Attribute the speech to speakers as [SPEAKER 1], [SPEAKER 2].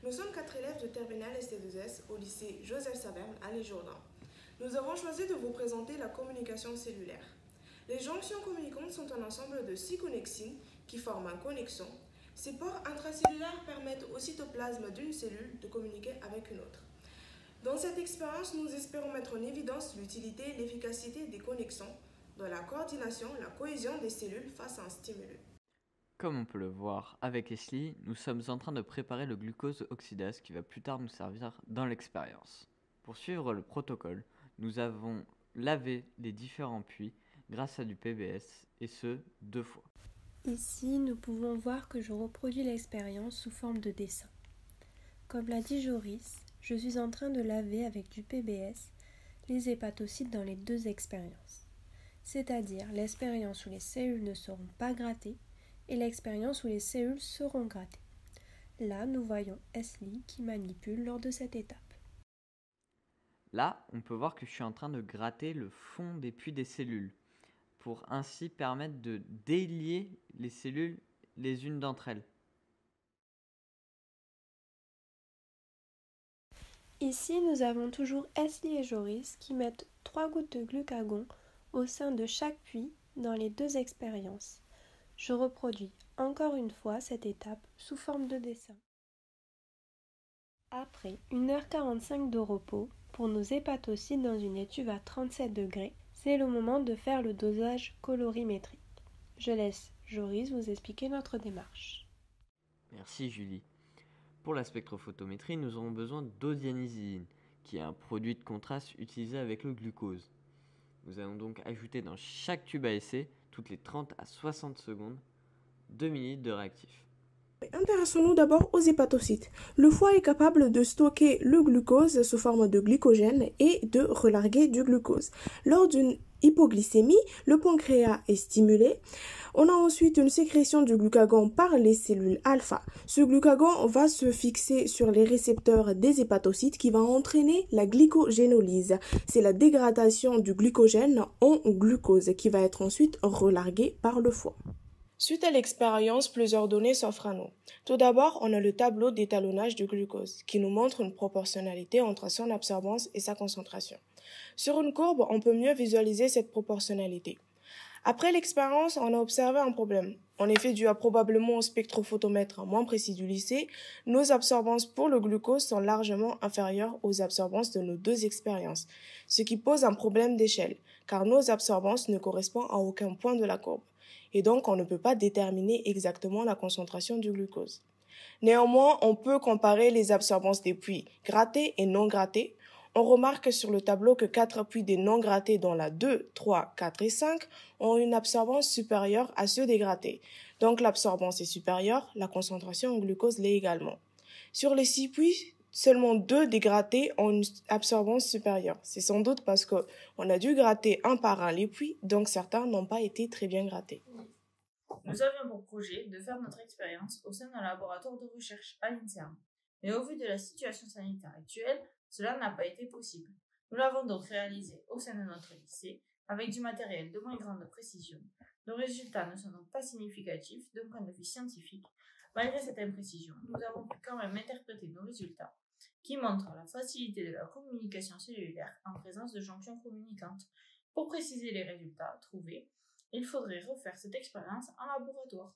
[SPEAKER 1] Nous sommes 4 élèves de terminale ST2S au lycée Joseph Saverne à l'Isle-Jourdain. Nous avons choisi de vous présenter la communication cellulaire. Les jonctions communicantes sont un ensemble de 6 connexines qui forment un connexon. Ces pores intracellulaires permettent au cytoplasme d'une cellule de communiquer avec une autre. Dans cette expérience, nous espérons mettre en évidence l'utilité et l'efficacité des connexons dans la coordination et la cohésion des cellules face à un stimulus.
[SPEAKER 2] Comme on peut le voir avec Leslie, nous sommes en train de préparer le glucose oxydase qui va plus tard nous servir dans l'expérience. Pour suivre le protocole, nous avons lavé les différents puits grâce à du PBS et ce 2 fois.
[SPEAKER 3] Ici, nous pouvons voir que je reproduis l'expérience sous forme de dessin. Comme l'a dit Joris, je suis en train de laver avec du PBS les hépatocytes dans les 2 expériences, c'est-à-dire l'expérience où les cellules ne seront pas grattées et l'expérience où les cellules seront grattées. Là, nous voyons Esli qui manipule lors de cette étape.
[SPEAKER 2] Là, on peut voir que je suis en train de gratter le fond des puits des cellules pour ainsi permettre de délier les cellules les unes d'entre elles.
[SPEAKER 3] Ici, nous avons toujours Esli et Joris qui mettent 3 gouttes de glucagon au sein de chaque puits dans les 2 expériences. Je reproduis encore une fois cette étape sous forme de dessin. Après 1h45 de repos pour nos hépatocytes dans une étuve à 37 degrés, c'est le moment de faire le dosage colorimétrique. Je laisse Joris vous expliquer notre démarche.
[SPEAKER 2] Merci Julie. Pour la spectrophotométrie, nous aurons besoin d'odianisine, qui est un produit de contraste utilisé avec le glucose. Nous allons donc ajouter dans chaque tube à essai, toutes les 30 à 60 secondes, 2 ml de réactif.
[SPEAKER 1] Intéressons-nous d'abord aux hépatocytes. Le foie est capable de stocker le glucose sous forme de glycogène et de relarguer du glucose. Lors d'une hypoglycémie, le pancréas est stimulé. On a ensuite une sécrétion du glucagon par les cellules alpha. Ce glucagon va se fixer sur les récepteurs des hépatocytes qui va entraîner la glycogénolyse. C'est la dégradation du glycogène en glucose qui va être ensuite relarguée par le foie. Suite à l'expérience, plusieurs données s'offrent à nous. Tout d'abord, on a le tableau d'étalonnage du glucose, qui nous montre une proportionnalité entre son absorbance et sa concentration. Sur une courbe, on peut mieux visualiser cette proportionnalité. Après l'expérience, on a observé un problème. En effet, dû à probablement au spectrophotomètre moins précis du lycée, nos absorbances pour le glucose sont largement inférieures aux absorbances de nos 2 expériences, ce qui pose un problème d'échelle, car nos absorbances ne correspondent à aucun point de la courbe. Et donc, on ne peut pas déterminer exactement la concentration du glucose. Néanmoins, on peut comparer les absorbances des puits grattés et non grattés. On remarque sur le tableau que 4 puits des non grattés dans la 2, 3, 4 et 5 ont une absorbance supérieure à ceux des grattés. Donc l'absorbance est supérieure, la concentration en glucose l'est également. Sur les 6 puits, seulement 2 des grattés ont une absorbance supérieure. C'est sans doute parce qu'on a dû gratter un par un les puits, donc certains n'ont pas été très bien grattés.
[SPEAKER 4] Nous avions pour projet de faire notre expérience au sein d'un laboratoire de recherche à l'INSERM. Mais au vu de la situation sanitaire actuelle, cela n'a pas été possible. Nous l'avons donc réalisé au sein de notre lycée, avec du matériel de moins grande précision. Nos résultats ne sont donc pas significatifs d'un point de vue scientifique. Malgré cette imprécision, nous avons pu quand même interpréter nos résultats, qui montrent la facilité de la communication cellulaire en présence de jonctions communicantes. Pour préciser les résultats trouvés, il faudrait refaire cette expérience en laboratoire.